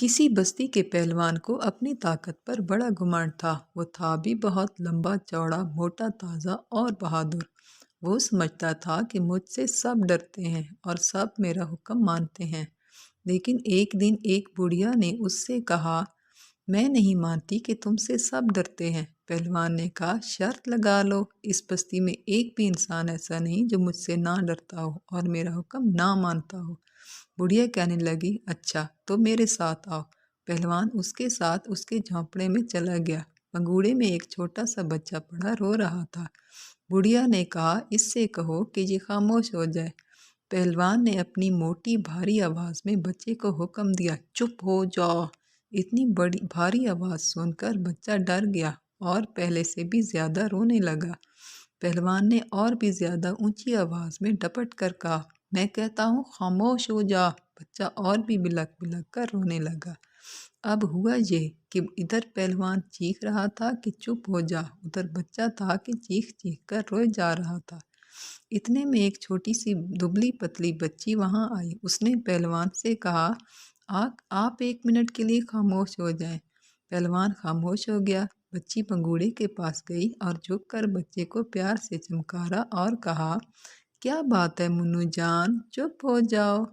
किसी बस्ती के पहलवान को अपनी ताकत पर बड़ा घुमांड था। वो था भी बहुत लंबा चौड़ा, मोटा, ताज़ा और बहादुर। वो समझता था कि मुझसे सब डरते हैं और सब मेरा हुक्म मानते हैं। लेकिन एक दिन एक बुढ़िया ने उससे कहा, मैं नहीं मानती कि तुमसे सब डरते हैं। पहलवान ने कहा, शर्त लगा लो, इस बस्ती में एक भी इंसान ऐसा नहीं जो मुझसे ना डरता हो और मेरा हुक्म ना मानता हो। बुढ़िया कहने लगी, अच्छा तो मेरे साथ आओ। पहलवान उसके साथ उसके झोंपड़े में चला गया। पंगूड़े में एक छोटा सा बच्चा पड़ा रो रहा था। बुढ़िया ने कहा, इससे कहो कि ये खामोश हो जाए। पहलवान ने अपनी मोटी भारी आवाज में बच्चे को हुक्म दिया, चुप हो जाओ। इतनी बड़ी भारी आवाज सुनकर बच्चा डर गया और पहले से भी ज्यादा रोने लगा। पहलवान ने और भी ज्यादा ऊंची आवाज में डपट कर कहा, मैं कहता हूँ खामोश हो जा। बच्चा और भी बिलक बिलक कर रोने लगा। अब हुआ ये कि इधर पहलवान चीख रहा था कि चुप हो जा, उधर बच्चा था कि चीख चीख कर रोए जा रहा था। इतने में एक छोटी सी दुबली पतली बच्ची वहां आई। उसने पहलवान से कहा, आप 1 मिनट के लिए खामोश हो जाएं। पहलवान खामोश हो गया। बच्ची पंगूड़े के पास गई और झुककर बच्चे को प्यार से चमकारा और कहा, क्या बात है मुन्नू जान, चुप हो जाओ।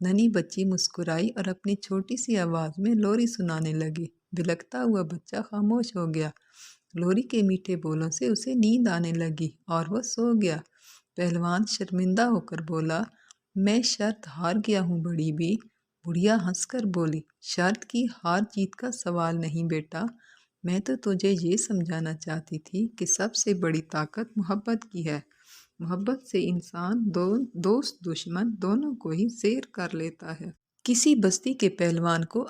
नन्ही बच्ची मुस्कुराई और अपनी छोटी सी आवाज में लोरी सुनाने लगी। बिलखता हुआ बच्चा खामोश हो गया। लोरी के मीठे बोलों से उसे नींद आने लगी और वह सो गया। पहलवान शर्मिंदा होकर बोला, मैं शर्त हार गया हूँ बड़ी भी। बुढ़िया हंसकर बोली, शर्त की हार जीत का सवाल नहीं बेटा, मैं तो तुझे ये समझाना चाहती थी कि सबसे बड़ी ताकत मोहब्बत की है। मोहब्बत से इंसान दोस्त दुश्मन दोनों को ही शेर कर लेता है। किसी बस्ती के पहलवान को